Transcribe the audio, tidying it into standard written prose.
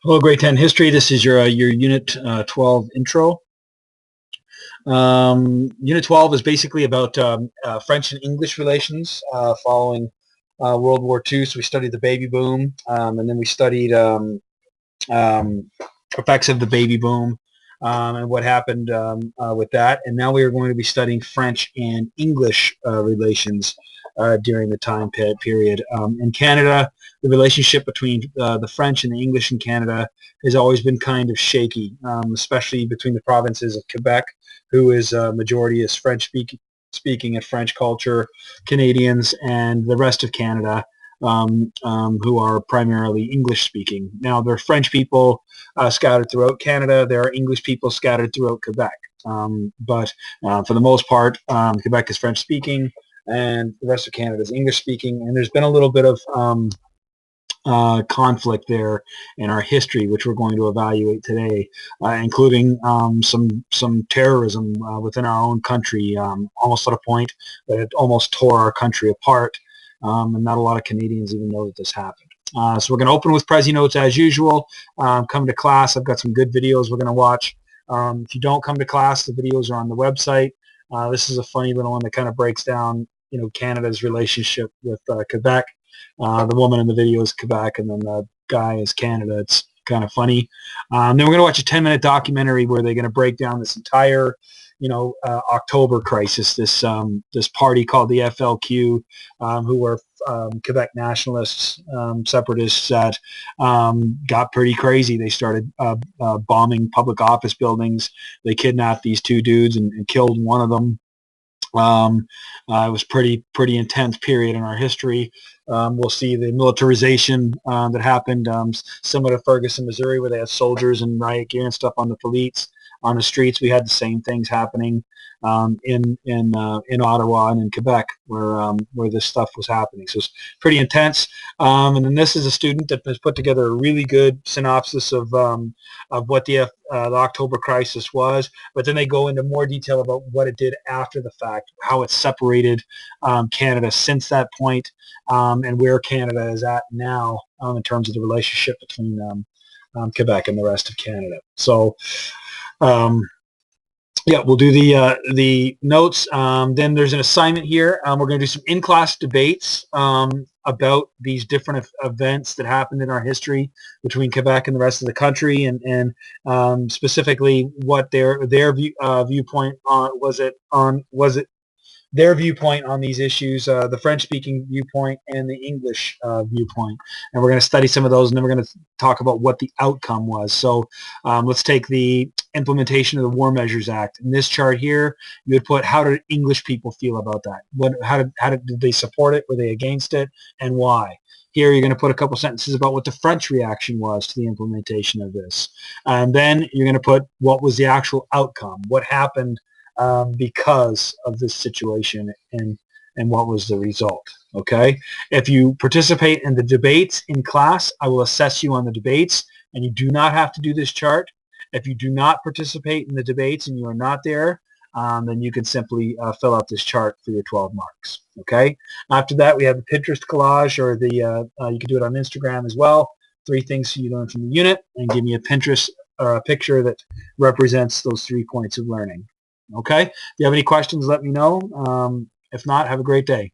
Hello, grade 10 history. This is your unit 12 intro. Unit 12 is basically about French and English relations following World War II. So we studied the baby boom, and then we studied effects of the baby boom and what happened with that. And now we are going to be studying French and English relations during the time period. In Canada, the relationship between the French and the English in Canada has always been kind of shaky, especially between the provinces of Quebec, who is majority is French speaking and French culture, Canadians, and the rest of Canada, who are primarily English speaking. Now, there are French people scattered throughout Canada. There are English people scattered throughout Quebec. But for the most part, Quebec is French speaking and the rest of Canada is English speaking. And there's been a little bit of conflict there in our history, which we're going to evaluate today, including some terrorism within our own country, almost at a point that it almost tore our country apart, and not a lot of Canadians even know that this happened. So we're going to open with Prezi notes as usual. Come to class. I've got some good videos we're going to watch. If you don't come to class, the videos are on the website. This is a funny little one that kind of breaks down, Canada's relationship with Quebec. The woman in the video is Quebec, and then the guy is Canada. It's kind of funny. Then we're going to watch a 10-minute documentary where they're going to break down this entire, October crisis. This party called the FLQ, who were Quebec nationalists, separatists that got pretty crazy. They started bombing public office buildings. They kidnapped these two dudes and killed one of them. It was pretty intense period in our history. We'll see the militarization that happened, similar to Ferguson, Missouri, where they had soldiers and riot gear and stuff on the streets. We had the same things happening in Ottawa and in Quebec, where this stuff was happening. So it's pretty intense. And then this is a student that has put together a really good synopsis of what the October crisis was, but then they go into more detail about what it did after the fact, how it separated Canada since that point, and where Canada is at now in terms of the relationship between Quebec and the rest of Canada. So yeah, we'll do the notes. Then there's an assignment here. We're going to do some in-class debates about these different events that happened in our history between Quebec and the rest of the country, and specifically what their viewpoint was it their viewpoint on these issues, the French-speaking viewpoint and the English viewpoint. And we're going to study some of those, and then we're going to talk about what the outcome was. So let's take the implementation of the War Measures Act. In this chart here, you would put, how did English people feel about that? How did they support it? Were they against it? And why? Here you're going to put a couple sentences about what the French reaction was to the implementation of this. And then you're going to put what was the actual outcome, what happened because of this situation, and what was the result. Okay, if you participate in the debates in class, I will assess you on the debates, and you do not have to do this chart. If you do not participate in the debates and you are not there, then you can simply fill out this chart for your 12 marks. Okay, after that we have the Pinterest collage, or the you can do it on Instagram as well. 3 things you learn from the unit, and give me a Pinterest or a picture that represents those 3 points of learning. Okay, if you have any questions, let me know. If not, have a great day.